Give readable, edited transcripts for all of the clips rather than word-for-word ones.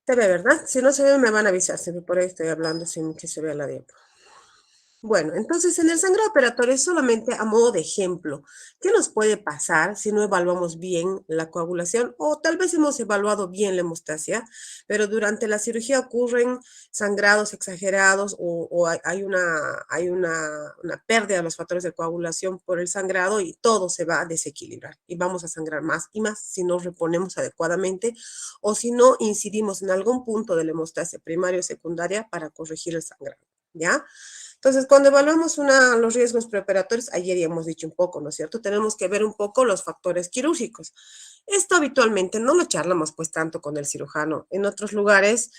Se ve, ¿verdad? Si no se ve, me van a avisar, si por ahí estoy hablando sin que se vea la diapo. Bueno, entonces en el sangrado operatorio es solamente a modo de ejemplo. ¿Qué nos puede pasar si no evaluamos bien la coagulación? O tal vez hemos evaluado bien la hemostasia, pero durante la cirugía ocurren sangrados exagerados o hay una pérdida de los factores de coagulación por el sangrado y todo se va a desequilibrar y vamos a sangrar más y más si no reponemos adecuadamente o si no incidimos en algún punto de la hemostasia primaria o secundaria para corregir el sangrado, ¿ya? Entonces, cuando evaluamos los riesgos preoperatorios, ayer ya hemos dicho un poco, ¿no es cierto? Tenemos que ver un poco los factores quirúrgicos. Esto habitualmente no lo charlamos pues tanto con el cirujano. En otros lugares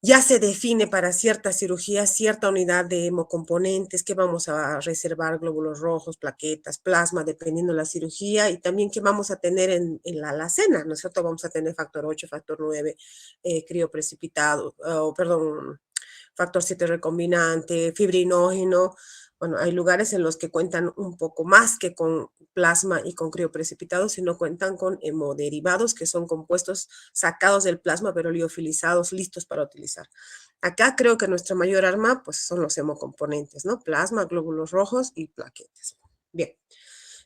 ya se define para cierta cirugía cierta unidad de hemocomponentes que vamos a reservar, glóbulos rojos, plaquetas, plasma, dependiendo de la cirugía, y también que vamos a tener en la alacena, ¿no es cierto? Vamos a tener factor 8, factor 9, crioprecipitado, perdón, factor 7 recombinante, fibrinógeno. Bueno, hay lugares en los que cuentan un poco más que con plasma y con crioprecipitados, sino cuentan con hemoderivados, que son compuestos sacados del plasma, pero liofilizados, listos para utilizar. Acá creo que nuestra mayor arma, pues, son los hemocomponentes, ¿no? Plasma, glóbulos rojos y plaquetas. Bien.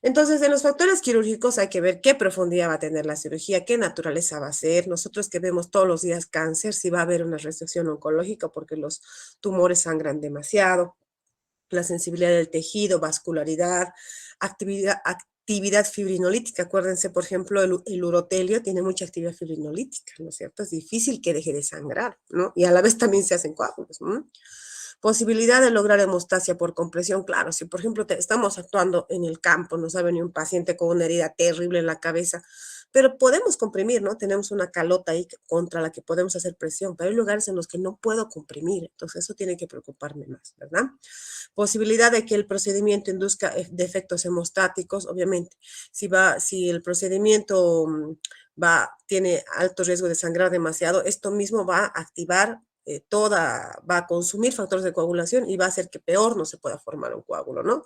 Entonces, en los factores quirúrgicos hay que ver qué profundidad va a tener la cirugía, qué naturaleza va a ser. Nosotros que vemos todos los días cáncer, si va a haber una restricción oncológica porque los tumores sangran demasiado, la sensibilidad del tejido, vascularidad, actividad fibrinolítica. Acuérdense, por ejemplo, el urotelio tiene mucha actividad fibrinolítica, ¿no es cierto? Es difícil que deje de sangrar, ¿no? Y a la vez también se hacen coágulos, ¿no? Posibilidad de lograr hemostasia por compresión, claro, si por ejemplo estamos actuando en el campo, nos ha venido un paciente con una herida terrible en la cabeza, pero podemos comprimir, ¿no? Tenemos una calota ahí contra la que podemos hacer presión, pero hay lugares en los que no puedo comprimir, entonces eso tiene que preocuparme más, ¿verdad? Posibilidad de que el procedimiento induzca defectos hemostáticos, obviamente, si el procedimiento tiene alto riesgo de sangrar demasiado, esto mismo va a activar va a consumir factores de coagulación y va a hacer que peor no se pueda formar un coágulo, ¿no?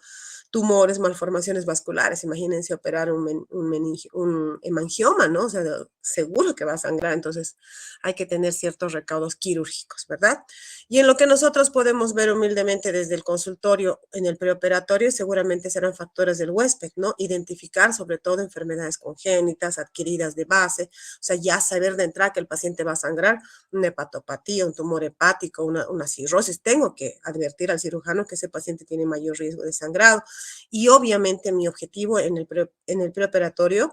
Tumores, malformaciones vasculares, imagínense operar un hemangioma, ¿no? O sea, seguro que va a sangrar, entonces hay que tener ciertos recaudos quirúrgicos, ¿verdad? Y en lo que nosotros podemos ver humildemente desde el consultorio en el preoperatorio, seguramente serán factores del huésped, ¿no? Identificar sobre todo enfermedades congénitas, adquiridas de base, o sea, ya saber de entrada que el paciente va a sangrar, una hepatopatía, un tumor hepático, una cirrosis. Tengo que advertir al cirujano que ese paciente tiene mayor riesgo de sangrado. Y obviamente mi objetivo en el preoperatorio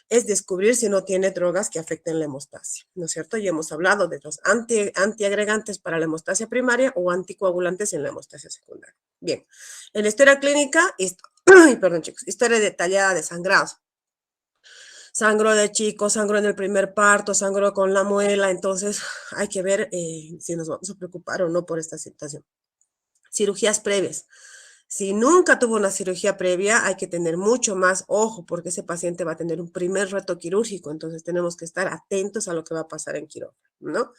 es descubrir si no tiene drogas que afecten la hemostasia, ¿no es cierto? Ya hemos hablado de los antiagregantes para la hemostasia primaria o anticoagulantes en la hemostasia secundaria. Bien, en la historia clínica, perdón chicos, historia detallada de sangrados. Sangró de chico, sangró en el primer parto, sangró con la muela, entonces hay que ver si nos vamos a preocupar o no por esta situación. Cirugías previas. Si nunca tuvo una cirugía previa, hay que tener mucho más ojo porque ese paciente va a tener un primer reto quirúrgico, entonces tenemos que estar atentos a lo que va a pasar en quirófano, ¿no?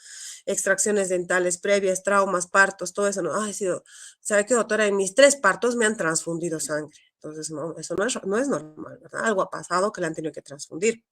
Extracciones dentales previas, traumas, partos, todo eso, ¿no? Ay, sí, ¿sabe qué, doctora? En mis 3 partos me han transfundido sangre. Entonces, no, eso no es normal, ¿verdad? Algo ha pasado que le han tenido que transfundir.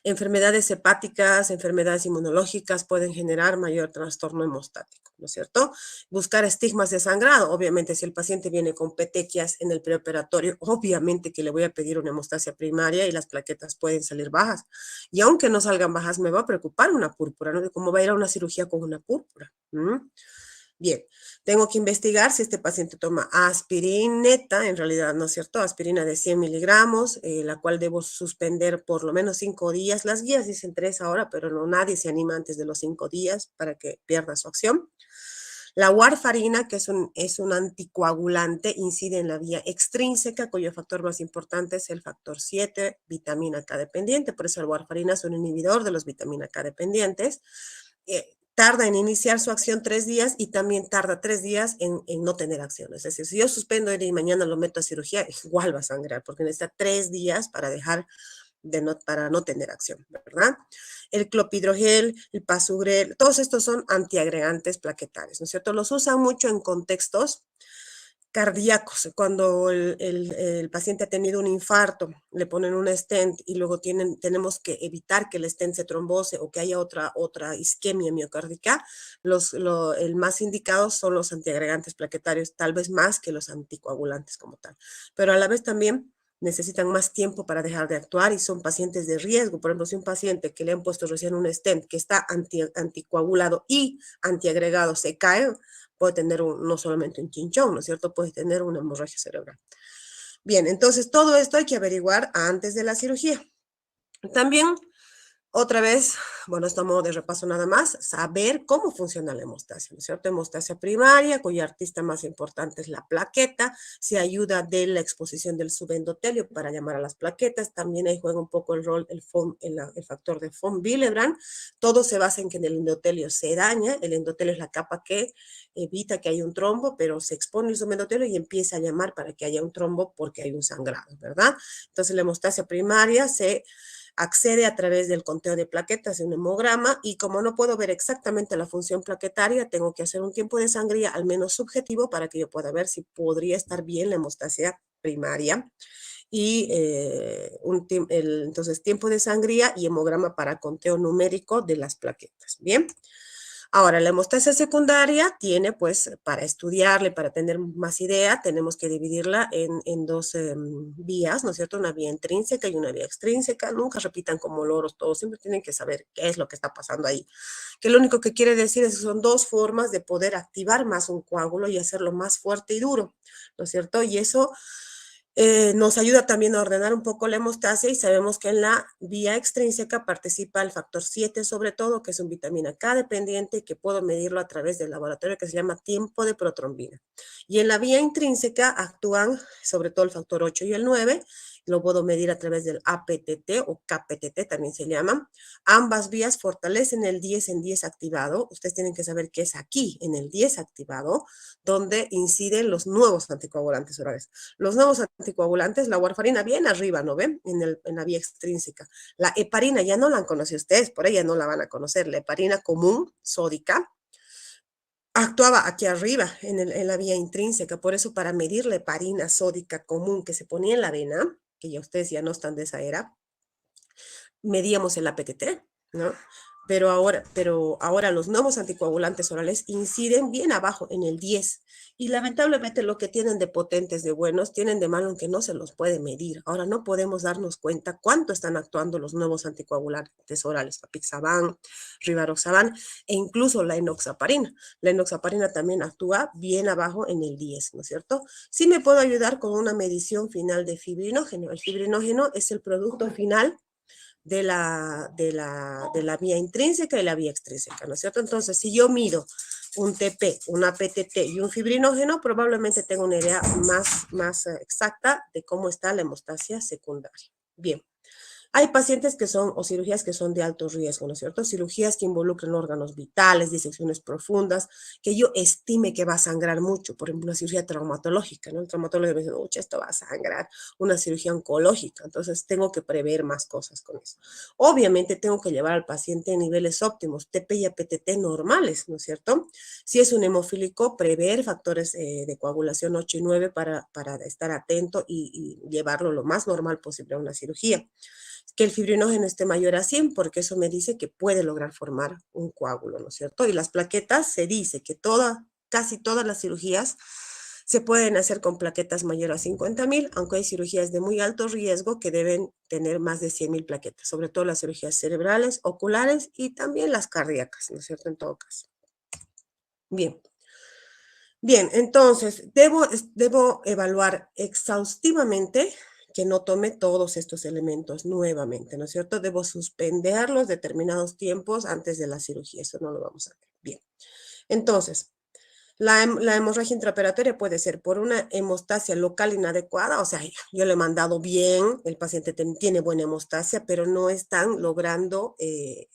Enfermedades hepáticas, enfermedades inmunológicas pueden generar mayor trastorno hemostático, ¿no es cierto? Buscar estigmas de sangrado. Obviamente, si el paciente viene con petequias en el preoperatorio, obviamente que le voy a pedir una hemostasia primaria y las plaquetas pueden salir bajas. Y aunque no salgan bajas, me va a preocupar una púrpura, ¿no? ¿Cómo va a ir a una cirugía con una púrpura? Bien, tengo que investigar si este paciente toma aspirineta, en realidad, ¿no es cierto? Aspirina de 100 miligramos, la cual debo suspender por lo menos 5 días. Las guías dicen 3 ahora, pero no, nadie se anima antes de los 5 días para que pierda su acción. La warfarina, que es un anticoagulante, incide en la vía extrínseca, cuyo factor más importante es el factor 7, vitamina K dependiente. Por eso la warfarina es un inhibidor de los vitamina K dependientes. Tarda en iniciar su acción 3 días y también tarda 3 días en no tener acción. Es decir, si yo suspendo y mañana lo meto a cirugía, igual va a sangrar, porque necesita 3 días para para no tener acción, ¿verdad? El clopidogrel, el pasugrel, todos estos son antiagregantes plaquetarios, ¿no es cierto? Los usan mucho en contextos cardíacos, cuando el paciente ha tenido un infarto, le ponen un stent y luego tenemos que evitar que el stent se trombose o que haya otra isquemia miocárdica, el más indicado son los antiagregantes plaquetarios, tal vez más que los anticoagulantes como tal, pero a la vez también necesitan más tiempo para dejar de actuar y son pacientes de riesgo. Por ejemplo, si un paciente que le han puesto recién un stent que está anticoagulado y antiagregado se cae, puede tener no solamente un chinchón, ¿no es cierto? Puede tener una hemorragia cerebral. Bien, entonces todo esto hay que averiguar antes de la cirugía. También, otra vez, bueno, esto a modo de repaso nada más, saber cómo funciona la hemostasia, ¿no es cierto? Hemostasia primaria, cuya artista más importante es la plaqueta, se ayuda de la exposición del subendotelio para llamar a las plaquetas, también ahí juega un poco el rol el factor de von Willebrand, todo se basa en que el endotelio se daña, el endotelio es la capa que evita que haya un trombo, pero se expone el subendotelio y empieza a llamar para que haya un trombo porque hay un sangrado, ¿verdad? Entonces la hemostasia primaria se accede a través del conteo de plaquetas de un hemograma y como no puedo ver exactamente la función plaquetaria, tengo que hacer un tiempo de sangría al menos subjetivo para que yo pueda ver si podría estar bien la hemostasia primaria y entonces tiempo de sangría y hemograma para conteo numérico de las plaquetas. Bien. Ahora, la hemostasia secundaria tiene, pues, para estudiarle, para tener más idea, tenemos que dividirla en dos vías, ¿no es cierto? Una vía intrínseca y una vía extrínseca. Nunca repitan como loros todos, siempre tienen que saber qué es lo que está pasando ahí. Que lo único que quiere decir es que son dos formas de poder activar más un coágulo y hacerlo más fuerte y duro, ¿no es cierto? Y eso nos ayuda también a ordenar un poco la hemostasia y sabemos que en la vía extrínseca participa el factor 7 sobre todo, que es un vitamina K dependiente que puedo medirlo a través del laboratorio que se llama tiempo de protrombina. Y en la vía intrínseca actúan sobre todo el factor 8 y el 9, lo puedo medir a través del APTT o KPTT también se llama. Ambas vías fortalecen el 10 en 10 activado. Ustedes tienen que saber que es aquí, en el 10 activado, donde inciden los nuevos anticoagulantes orales. Los nuevos anticoagulantes, la warfarina bien arriba, ¿no ven? En la vía extrínseca. La heparina ya no la han conocido ustedes, por ella no la van a conocer. La heparina común, sódica, actuaba aquí arriba en la vía intrínseca. Por eso para medir la heparina sódica común que se ponía en la vena, que ya ustedes ya no están de esa era, medíamos el APTT, ¿no? Pero ahora los nuevos anticoagulantes orales inciden bien abajo en el 10 y lamentablemente lo que tienen de potentes, de buenos, tienen de malo en que no se los puede medir. Ahora no podemos darnos cuenta cuánto están actuando los nuevos anticoagulantes orales, apixaban, rivaroxaban e incluso la enoxaparina. La enoxaparina también actúa bien abajo en el 10, ¿no es cierto? Sí me puedo ayudar con una medición final de fibrinógeno. El fibrinógeno es el producto final de la vía intrínseca y la vía extrínseca, ¿no es cierto? Entonces, si yo mido un TP, una PTT y un fibrinógeno, probablemente tengo una idea más exacta de cómo está la hemostasia secundaria. Bien. Hay pacientes que son, o cirugías que son de alto riesgo, ¿no es cierto? Cirugías que involucran órganos vitales, disecciones profundas, que yo estime que va a sangrar mucho. Por ejemplo, una cirugía traumatológica, ¿no? El traumatólogo me dice, uy, esto va a sangrar. Una cirugía oncológica, entonces tengo que prever más cosas con eso. Obviamente tengo que llevar al paciente a niveles óptimos, TP y APTT normales, ¿no es cierto? Si es un hemofílico, prever factores de coagulación 8 y 9 para estar atento y llevarlo lo más normal posible a una cirugía. Que el fibrinógeno esté mayor a 100, porque eso me dice que puede lograr formar un coágulo, ¿no es cierto? Y las plaquetas, se dice que casi todas las cirugías se pueden hacer con plaquetas mayor a 50,000, aunque hay cirugías de muy alto riesgo que deben tener más de 100,000 plaquetas, sobre todo las cirugías cerebrales, oculares y también las cardíacas, ¿no es cierto? En todo caso. Bien. Bien, entonces, debo evaluar exhaustivamente que no tome todos estos elementos nuevamente, ¿no es cierto? Debo suspenderlos determinados tiempos antes de la cirugía, eso no lo vamos a hacer. Bien, entonces, la hemorragia intraoperatoria puede ser por una hemostasia local inadecuada, o sea, yo le he mandado bien, el paciente tiene buena hemostasia, pero no están logrando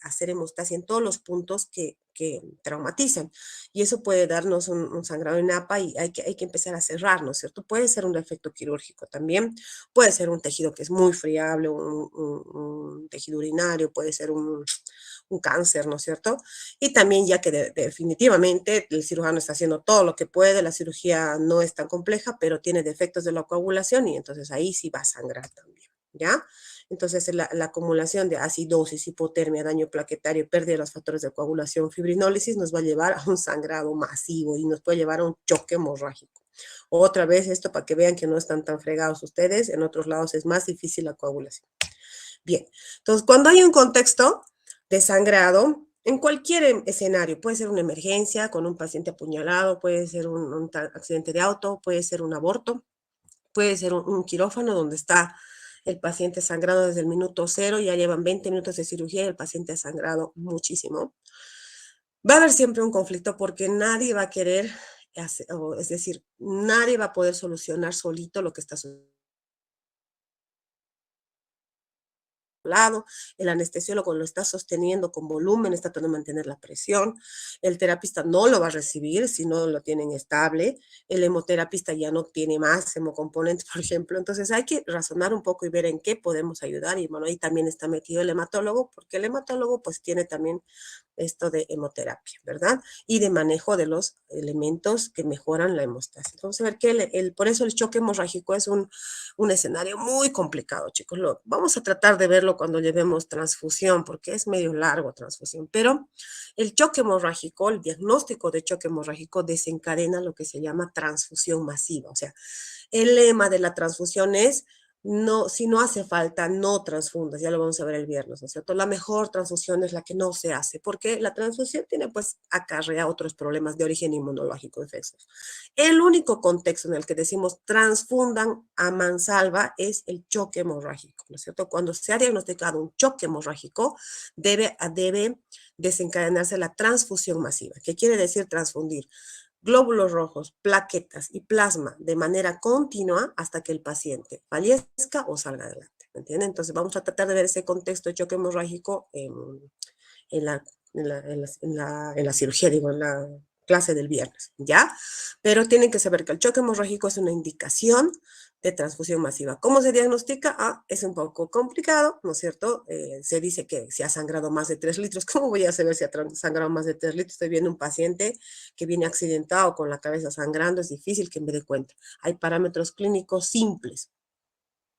hacer hemostasia en todos los puntos que traumatizan. Y eso puede darnos un sangrado en APA y hay que empezar a cerrar, ¿no es cierto? Puede ser un defecto quirúrgico también, puede ser un tejido que es muy friable, un tejido urinario, puede ser un un cáncer, ¿no es cierto? Y también ya que definitivamente el cirujano está haciendo todo lo que puede, la cirugía no es tan compleja, pero tiene defectos de la coagulación y entonces ahí sí va a sangrar también, ¿ya? Entonces la acumulación de acidosis, hipotermia, daño plaquetario, pérdida de los factores de coagulación, fibrinólisis nos va a llevar a un sangrado masivo y nos puede llevar a un choque hemorrágico. Otra vez esto para que vean que no están tan fregados ustedes, en otros lados es más difícil la coagulación. Bien, entonces cuando hay un contexto de sangrado, en cualquier escenario, puede ser una emergencia con un paciente apuñalado, puede ser un accidente de auto, puede ser un aborto, puede ser un quirófano donde está el paciente sangrado desde el minuto cero, ya llevan 20 minutos de cirugía y el paciente ha sangrado muchísimo. Va a haber siempre un conflicto porque nadie va a querer, es decir, nadie va a poder solucionar solito lo que está sucediendo. Lado, el anestesiólogo lo está sosteniendo con volumen, está tratando de mantener la presión, el terapista no lo va a recibir si no lo tienen estable, el hemoterapista ya no tiene más hemocomponentes, por ejemplo, entonces hay que razonar un poco y ver en qué podemos ayudar y bueno, ahí también está metido el hematólogo, porque el hematólogo pues tiene también esto de hemoterapia, ¿verdad? Y de manejo de los elementos que mejoran la hemostasia. Vamos a ver que por eso el choque hemorrágico es un escenario muy complicado, chicos. Vamos a tratar de verlo cuando llevemos transfusión, porque es medio largo transfusión, pero el choque hemorrágico, el diagnóstico de choque hemorrágico desencadena lo que se llama transfusión masiva. O sea, el lema de la transfusión es no, si no hace falta, no transfundas, ya lo vamos a ver el viernes, ¿no es cierto? La mejor transfusión es la que no se hace, porque la transfusión tiene, pues, acarrea otros problemas de origen inmunológico, infeccioso. El único contexto en el que decimos transfundan a mansalva es el choque hemorrágico, ¿no es cierto? Cuando se ha diagnosticado un choque hemorrágico, debe desencadenarse la transfusión masiva. ¿Qué quiere decir transfundir? Glóbulos rojos, plaquetas y plasma de manera continua hasta que el paciente fallezca o salga adelante. ¿Me entienden? Entonces vamos a tratar de ver ese contexto de choque hemorrágico en la, en la cirugía, digo, en la clase del viernes, ¿ya? Pero tienen que saber que el choque hemorrágico es una indicación de transfusión masiva. ¿Cómo se diagnostica? Es un poco complicado, ¿no es cierto? Se dice que si ha sangrado más de 3 litros, ¿cómo voy a saber si ha sangrado más de 3 litros? Estoy viendo un paciente que viene accidentado con la cabeza sangrando, es difícil que me dé cuenta. Hay parámetros clínicos simples,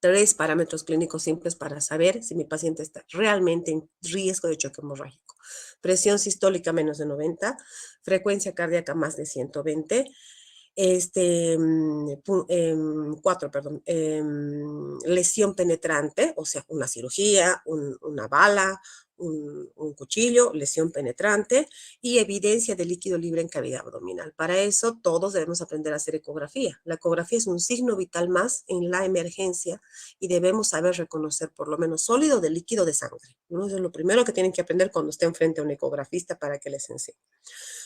3 parámetros clínicos simples para saber si mi paciente está realmente en riesgo de choque hemorrágico. Presión sistólica menos de 90, frecuencia cardíaca más de 120, 4, perdón, lesión penetrante, o sea, una cirugía, una bala, un cuchillo, lesión penetrante y evidencia de líquido libre en cavidad abdominal. Para eso todos debemos aprender a hacer ecografía. La ecografía es un signo vital más en la emergencia y debemos saber reconocer por lo menos sólido de líquido de sangre. Eso es lo primero que tienen que aprender cuando estén frente a un ecografista para que les enseñe.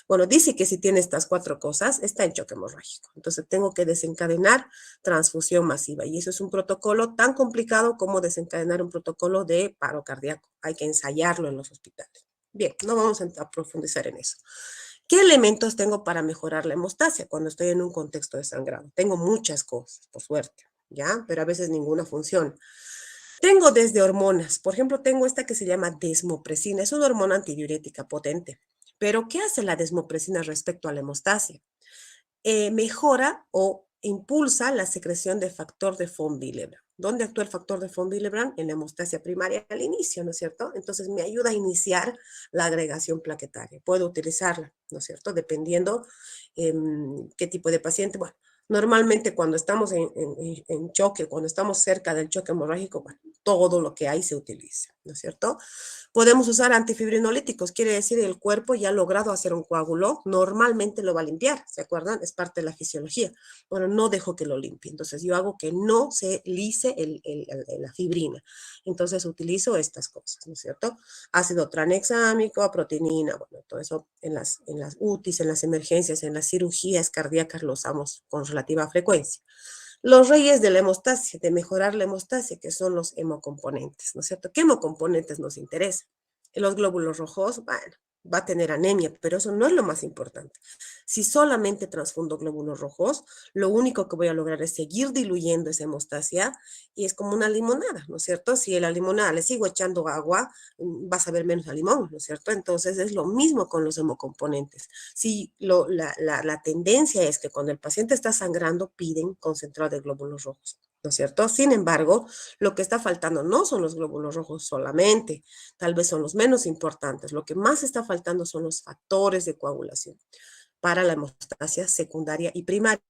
Bueno, dice que si tiene estas 4 cosas, está en choque hemorrágico. Entonces tengo que desencadenar transfusión masiva. Y eso es un protocolo tan complicado como desencadenar un protocolo de paro cardíaco. Hay que ensayarlo en los hospitales. Bien, no vamos a profundizar en eso. ¿Qué elementos tengo para mejorar la hemostasia cuando estoy en un contexto de sangrado? Tengo muchas cosas, por suerte, ¿ya? Pero a veces ninguna funciona. Tengo desde hormonas, por ejemplo, tengo esta que se llama desmopresina, es una hormona antidiurética potente. Pero, ¿qué hace la desmopresina respecto a la hemostasia? Mejora o impulsa la secreción de factor de von Willebrand. ¿Dónde actúa el factor de von Willebrand? En la hemostasia primaria al inicio, ¿no es cierto? Entonces me ayuda a iniciar la agregación plaquetaria. Puedo utilizarla, ¿no es cierto? Dependiendo qué tipo de paciente. Bueno, normalmente cuando estamos en choque, cuando estamos cerca del choque hemorrágico, bueno, todo lo que hay se utiliza, ¿no es cierto? Podemos usar antifibrinolíticos, quiere decir el cuerpo ya ha logrado hacer un coágulo, normalmente lo va a limpiar, ¿se acuerdan? Es parte de la fisiología. Bueno, no dejo que lo limpie, entonces yo hago que no se lise la fibrina. Entonces utilizo estas cosas, ¿no es cierto? Ácido tranexámico, proteinina, bueno, todo eso en las UTIs, en las emergencias, en las cirugías cardíacas lo usamos con relativa frecuencia. Los reyes de la hemostasia, de mejorar la hemostasia, que son los hemocomponentes, ¿no es cierto? ¿Qué hemocomponentes nos interesan? Los glóbulos rojos, bueno, va a tener anemia, pero eso no es lo más importante. Si solamente transfundo glóbulos rojos, lo único que voy a lograr es seguir diluyendo esa hemostasia y es como una limonada, ¿no es cierto? Si a la limonada le sigo echando agua, vas a ver menos a limón, ¿no es cierto? Entonces es lo mismo con los hemocomponentes. Si la tendencia es que cuando el paciente está sangrando, piden concentrado de glóbulos rojos, ¿no es cierto? Sin embargo, lo que está faltando no son los glóbulos rojos solamente, tal vez son los menos importantes. Lo que más está faltando son los factores de coagulación para la hemostasia secundaria y primaria.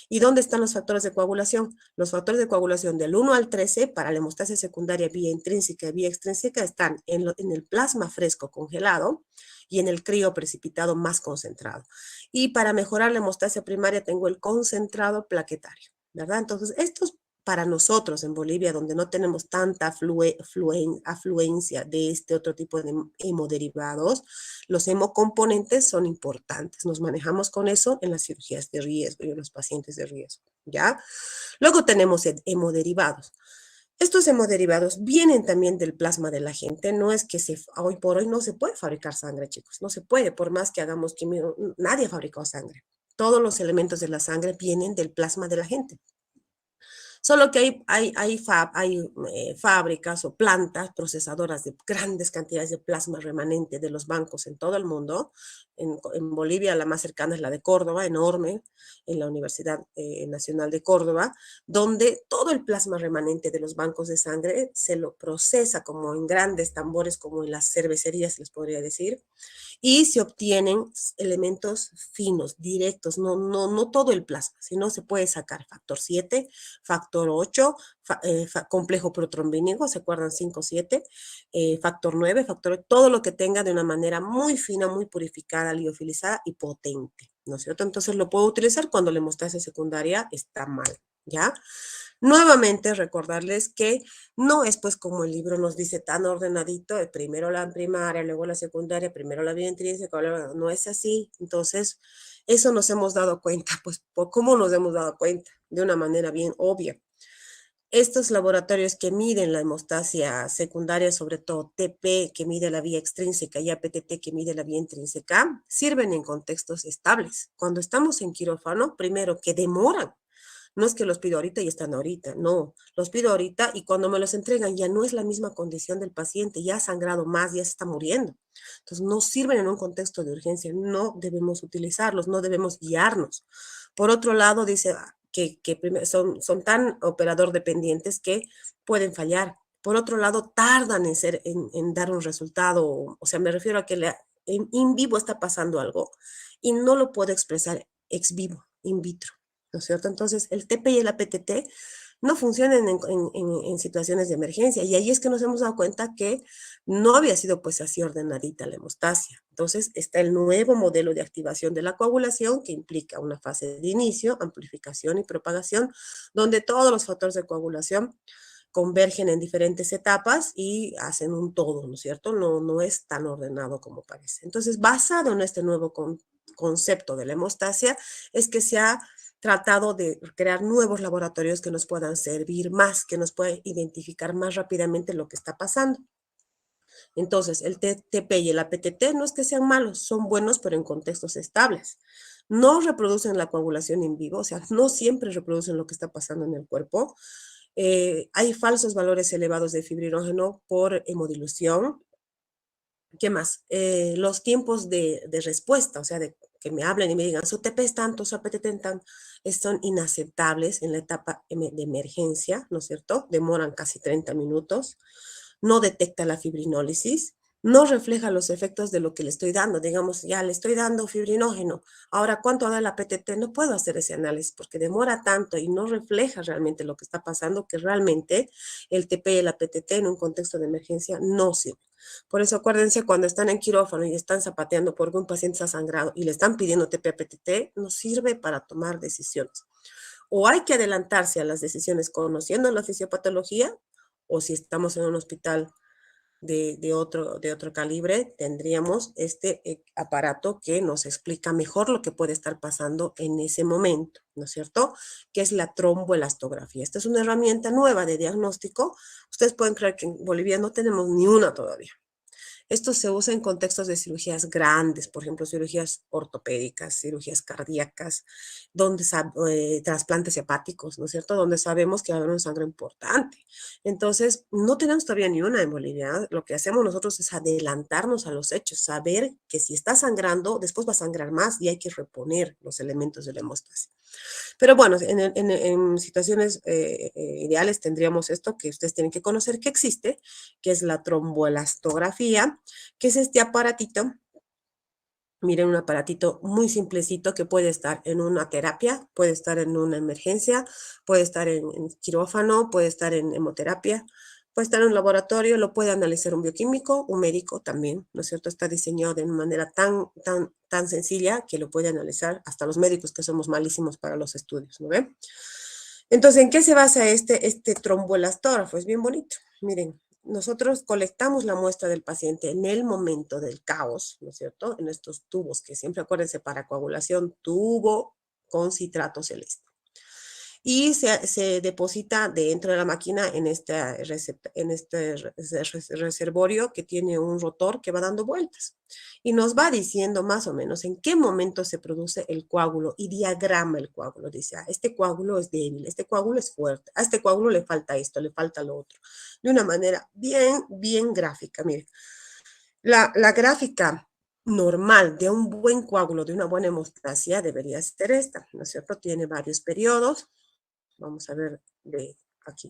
¿Y dónde están los factores de coagulación? Los factores de coagulación del 1 al 13 para la hemostasia secundaria vía intrínseca y vía extrínseca están en el plasma fresco congelado y en el crío precipitado más concentrado. Y para mejorar la hemostasia primaria tengo el concentrado plaquetario, ¿verdad? Entonces, estos para nosotros en Bolivia, donde no tenemos tanta afluencia de este otro tipo de hemoderivados, los hemocomponentes son importantes. Nos manejamos con eso en las cirugías de riesgo y en los pacientes de riesgo, ¿ya? Luego tenemos hemoderivados. Estos hemoderivados vienen también del plasma de la gente. No es que hoy por hoy no se puede fabricar sangre, chicos. No se puede, por más que hagamos química, nadie ha fabricado sangre. Todos los elementos de la sangre vienen del plasma de la gente. Solo que hay fábricas o plantas procesadoras de grandes cantidades de plasma remanente de los bancos en todo el mundo. En Bolivia la más cercana es la de Córdoba, enorme, en la Universidad Nacional de Córdoba, donde todo el plasma remanente de los bancos de sangre se lo procesa como en grandes tambores, como en las cervecerías, les podría decir, y se obtienen elementos finos, directos, no todo el plasma, sino se puede sacar factor 7, factor 8, complejo protrombínico, ¿se acuerdan? 5, 7, factor 9, factor 8, todo lo que tenga de una manera muy fina, muy purificada, liofilizada y potente, ¿no es cierto? Entonces lo puedo utilizar cuando la hemostasia secundaria está mal, ¿ya? Nuevamente recordarles que no es pues como el libro nos dice tan ordenadito, primero la primaria, luego la secundaria, primero la vía intrínseca, no es así. Entonces, eso nos hemos dado cuenta, pues, ¿cómo nos hemos dado cuenta? De una manera bien obvia. Estos laboratorios que miden la hemostasia secundaria, sobre todo TP, que mide la vía extrínseca, y APTT, que mide la vía intrínseca, sirven en contextos estables. Cuando estamos en quirófano, primero, que demoran. No es que los pido ahorita y están ahorita, no. Los pido ahorita y cuando me los entregan ya no es la misma condición del paciente, ya ha sangrado más, ya se está muriendo. Entonces no sirven en un contexto de urgencia, no debemos utilizarlos, no debemos guiarnos. Por otro lado, dice que son tan operador dependientes que pueden fallar. Por otro lado, tardan en dar un resultado, o sea, me refiero a que in vivo está pasando algo y no lo puedo expresar ex vivo, in vitro. ¿No es cierto? Entonces, el TP y el APTT no funcionan en situaciones de emergencia y ahí es que nos hemos dado cuenta que no había sido pues así ordenadita la hemostasia. Entonces, está el nuevo modelo de activación de la coagulación que implica una fase de inicio, amplificación y propagación, donde todos los factores de coagulación convergen en diferentes etapas y hacen un todo, ¿no es cierto? No es tan ordenado como parece. Entonces, basado en este nuevo concepto de la hemostasia, es que se ha tratado de crear nuevos laboratorios que nos puedan servir más, que nos puedan identificar más rápidamente lo que está pasando. Entonces, el TTP y el APTT no es que sean malos, son buenos, pero en contextos estables. No reproducen la coagulación en vivo, o sea, no siempre reproducen lo que está pasando en el cuerpo. Hay falsos valores elevados de fibrinógeno por hemodilución. ¿Qué más? Los tiempos de respuesta, o sea, de que me hablen y me digan, su TP es tanto, su APTT es tanto, son inaceptables en la etapa de emergencia, ¿no es cierto? Demoran casi 30 minutos, no detecta la fibrinólisis, no refleja los efectos de lo que le estoy dando. Digamos, ya le estoy dando fibrinógeno, ahora, ¿cuánto da la APTT? No puedo hacer ese análisis porque demora tanto y no refleja realmente lo que está pasando, que realmente el TP y el APTT en un contexto de emergencia no sirven. Por eso acuérdense, cuando están en quirófano y están zapateando porque un paciente está sangrado y le están pidiendo TP-APTT, no sirve para tomar decisiones. O hay que adelantarse a las decisiones conociendo la fisiopatología, o si estamos en un hospital de otro calibre, tendríamos este aparato que nos explica mejor lo que puede estar pasando en ese momento, ¿no es cierto? Que es la tromboelastografía. Esta es una herramienta nueva de diagnóstico. Ustedes pueden creer que en Bolivia no tenemos ni una todavía. Esto se usa en contextos de cirugías grandes, por ejemplo, cirugías ortopédicas, cirugías cardíacas, donde trasplantes hepáticos, ¿no es cierto? Donde sabemos que va a haber un sangre importante. Entonces, no tenemos todavía ni una embolia. Lo que hacemos nosotros es adelantarnos a los hechos, saber que si está sangrando, después va a sangrar más y hay que reponer los elementos de la hemostasia. Pero bueno, en situaciones ideales tendríamos esto que ustedes tienen que conocer que existe, que es la tromboelastografía, que es este aparatito. Miren, un aparatito muy simplecito que puede estar en una terapia, puede estar en una emergencia, puede estar en quirófano, puede estar en hemoterapia, puede estar en un laboratorio, lo puede analizar un bioquímico, un médico también, ¿no es cierto? Está diseñado de una manera tan sencilla que lo puede analizar hasta los médicos que somos malísimos para los estudios, ¿no ven? Entonces, ¿en qué se basa este tromboelastógrafo? Es bien bonito. Miren, nosotros colectamos la muestra del paciente en el momento del caos, ¿no es cierto? En estos tubos que siempre acuérdense para coagulación, tubo con citrato celeste y se deposita dentro de la máquina en este reservorio que tiene un rotor que va dando vueltas y nos va diciendo más o menos en qué momento se produce el coágulo y diagrama el coágulo. Dice, este coágulo es débil, este coágulo es fuerte, a este coágulo le falta esto, le falta lo otro. De una manera bien gráfica. Miren, la gráfica normal de un buen coágulo, de una buena hemostasia, debería ser esta, ¿no es cierto? Tiene varios periodos. Vamos a ver de aquí.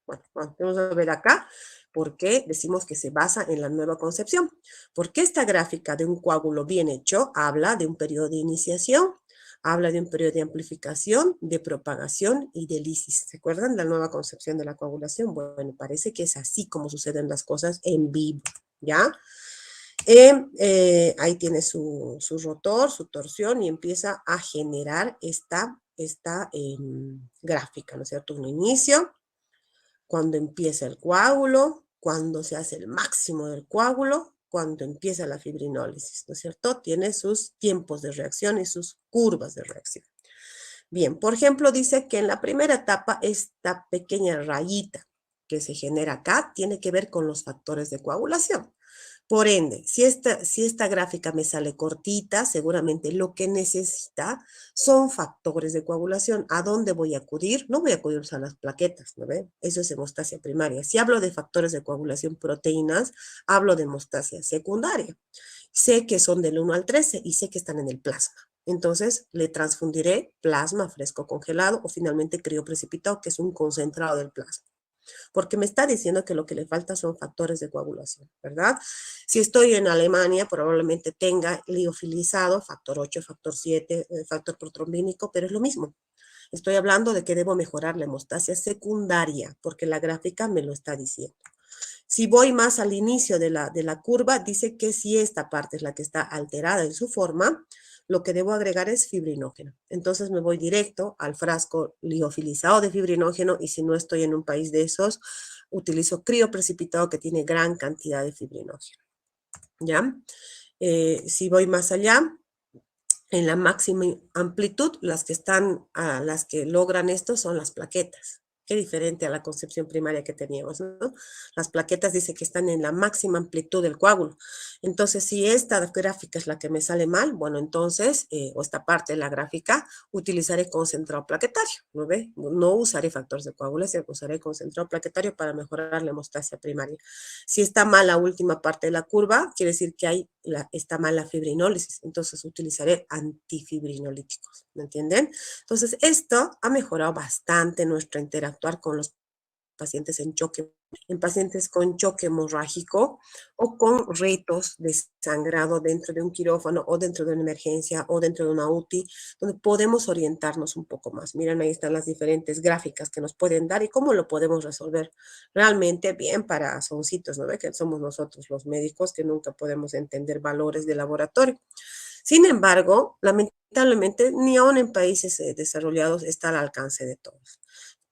Bueno, vamos a ver acá por qué decimos que se basa en la nueva concepción. Porque esta gráfica de un coágulo bien hecho habla de un periodo de iniciación, habla de un periodo de amplificación, de propagación y de lisis. ¿Se acuerdan de la nueva concepción de la coagulación? Bueno, parece que es así como suceden las cosas en vivo, ¿ya? Ahí tiene su rotor, su torsión y empieza a generar esta gráfica, ¿no es cierto? Un inicio, cuando empieza el coágulo, cuando se hace el máximo del coágulo, cuando empieza la fibrinólisis, ¿no es cierto? Tiene sus tiempos de reacción y sus curvas de reacción. Bien, por ejemplo, dice que en la primera etapa esta pequeña rayita que se genera acá tiene que ver con los factores de coagulación. Por ende, si esta gráfica me sale cortita, seguramente lo que necesita son factores de coagulación. ¿A dónde voy a acudir? No voy a acudir a las plaquetas, ¿no ve? Eso es hemostasia primaria. Si hablo de factores de coagulación, proteínas, hablo de hemostasia secundaria. Sé que son del 1 al 13 y sé que están en el plasma. Entonces, le transfundiré plasma fresco congelado o finalmente crioprecipitado, que es un concentrado del plasma, porque me está diciendo que lo que le falta son factores de coagulación, ¿verdad? Si estoy en Alemania, probablemente tenga liofilizado, factor 8, factor 7, factor protrombínico, pero es lo mismo. Estoy hablando de que debo mejorar la hemostasia secundaria, porque la gráfica me lo está diciendo. Si voy más al inicio de la curva, dice que si esta parte es la que está alterada en su forma, lo que debo agregar es fibrinógeno. Entonces me voy directo al frasco liofilizado de fibrinógeno y si no estoy en un país de esos, utilizo crioprecipitado que tiene gran cantidad de fibrinógeno. ¿Ya? Si voy más allá, en la máxima amplitud, las que logran esto son las plaquetas. Qué diferente a la concepción primaria que teníamos, ¿no? Las plaquetas dice que están en la máxima amplitud del coágulo. Entonces, si esta gráfica es la que me sale mal, bueno, entonces, o esta parte de la gráfica, utilizaré concentrado plaquetario, ¿no ve? No usaré factores de coagulación, usaré concentrado plaquetario para mejorar la hemostasia primaria. Si está mal la última parte de la curva, quiere decir que está mal la fibrinólisis, entonces utilizaré antifibrinolíticos, ¿me entienden? Entonces, esto ha mejorado bastante nuestro interactuar con los pacientes en pacientes con choque hemorrágico o con ritos de sangrado dentro de un quirófano o dentro de una emergencia o dentro de una UTI, donde podemos orientarnos un poco más. Miren, ahí están las diferentes gráficas que nos pueden dar y cómo lo podemos resolver realmente bien para soncitos, ¿no ve? Que somos nosotros los médicos que nunca podemos entender valores de laboratorio. Sin embargo, lamentablemente, ni aún en países desarrollados está al alcance de todos.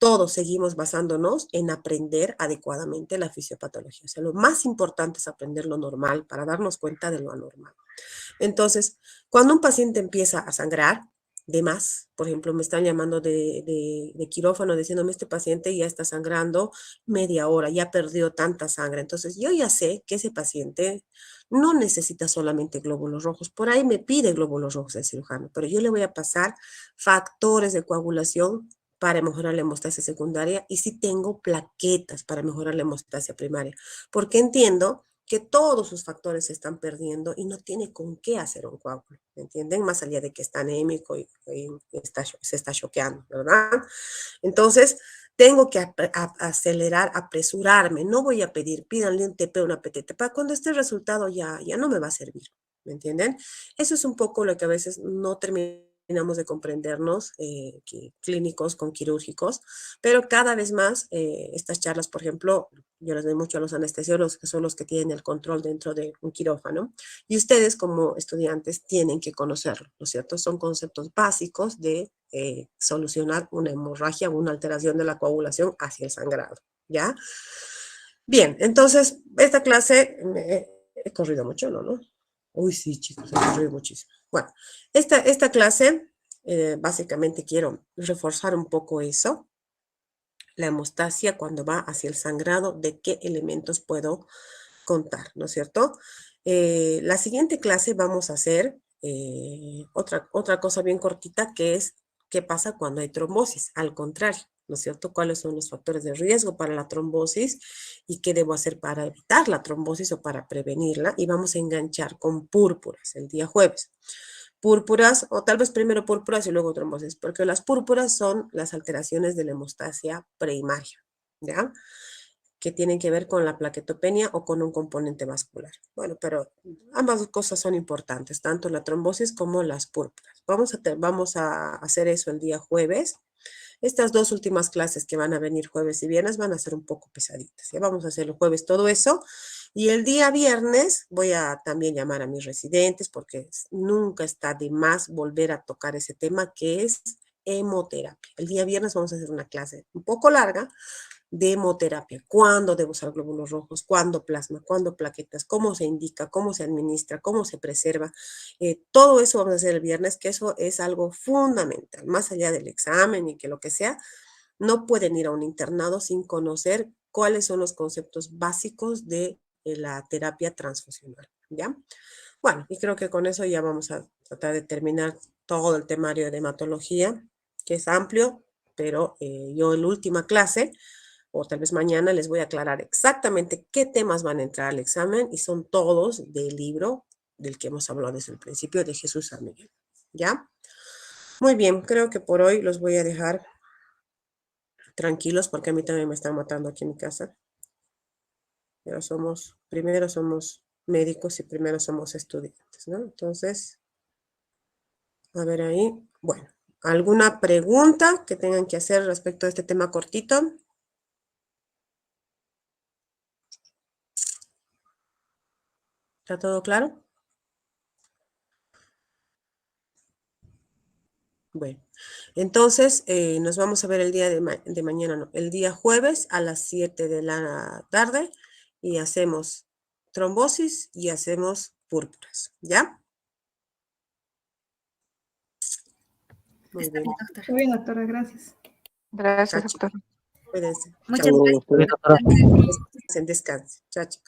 Todos seguimos basándonos en aprender adecuadamente la fisiopatología. O sea, lo más importante es aprender lo normal para darnos cuenta de lo anormal. Entonces, cuando un paciente empieza a sangrar, de más. Por ejemplo, me están llamando de quirófano diciéndome este paciente ya está sangrando media hora, ya perdió tanta sangre. Entonces, yo ya sé que ese paciente no necesita solamente glóbulos rojos. Por ahí me pide glóbulos rojos el cirujano, pero yo le voy a pasar factores de coagulación para mejorar la hemostasia secundaria y si tengo plaquetas para mejorar la hemostasia primaria, porque entiendo que todos sus factores se están perdiendo y no tiene con qué hacer un coágulo, ¿me entienden? Más allá de que está anémico y se está choqueando, ¿verdad? Entonces, tengo que acelerar, apresurarme. No voy a pedir, pídanle un TP, una PTT. Para cuando esté el resultado ya no me va a servir. ¿Me entienden? Eso es un poco lo que a veces no terminamos de comprendernos, clínicos con quirúrgicos, pero cada vez más estas charlas, por ejemplo, yo les doy mucho a los anestesiólogos, que son los que tienen el control dentro de un quirófano, y ustedes como estudiantes tienen que conocerlo, ¿no es cierto? Son conceptos básicos de solucionar una hemorragia o una alteración de la coagulación hacia el sangrado, ¿ya? Bien, entonces, esta clase, he corrido mucho, ¿no? Uy, sí, chicos, he corrido muchísimo. Bueno, esta clase, básicamente quiero reforzar un poco eso, la hemostasia cuando va hacia el sangrado, de qué elementos puedo contar, ¿no es cierto? La siguiente clase vamos a hacer otra cosa bien cortita que es qué pasa cuando hay trombosis, al contrario, ¿no es cierto? ¿Cuáles son los factores de riesgo para la trombosis y qué debo hacer para evitar la trombosis o para prevenirla? Y vamos a enganchar con púrpuras el día jueves. Púrpuras, o tal vez primero púrpuras y luego trombosis, porque las púrpuras son las alteraciones de la hemostasia primaria, ¿ya? Que tienen que ver con la plaquetopenia o con un componente vascular. Bueno, pero ambas cosas son importantes, tanto la trombosis como las púrpuras. Vamos a hacer eso el día jueves. Estas dos últimas clases que van a venir jueves y viernes van a ser un poco pesaditas. Ya vamos a hacer el jueves todo eso. Y el día viernes voy a también llamar a mis residentes porque nunca está de más volver a tocar ese tema que es hemoterapia. El día viernes vamos a hacer una clase un poco larga de hemoterapia. ¿Cuándo debo usar glóbulos rojos? ¿Cuándo plasma? ¿Cuándo plaquetas? ¿Cómo se indica? ¿Cómo se administra? ¿Cómo se preserva? Todo eso vamos a hacer el viernes, que eso es algo fundamental. Más allá del examen y que lo que sea, no pueden ir a un internado sin conocer cuáles son los conceptos básicos de la terapia transfusional, ¿ya? Bueno, y creo que con eso ya vamos a tratar de terminar todo el temario de hematología, que es amplio, pero yo en la última clase o tal vez mañana les voy a aclarar exactamente qué temas van a entrar al examen y son todos del libro del que hemos hablado desde el principio de Jesús San Miguel. ¿Ya? Muy bien, creo que por hoy los voy a dejar tranquilos porque a mí también me están matando aquí en mi casa. Pero primero somos médicos y primero somos estudiantes, ¿no? Entonces, a ver ahí. Bueno, ¿alguna pregunta que tengan que hacer respecto a este tema cortito? ¿Está todo claro? Bueno, entonces nos vamos a ver el día de mañana, no, el día jueves a las 7 de la tarde y hacemos trombosis y hacemos púrpuras, ¿ya? Muy Está bien. bien, doctora. Muy bien, doctora, gracias. Gracias, Chao, chicos. doctor. Cuídense. Muchas Chao. Muy bien, doctora. gracias. Descansen. Chao, chicos.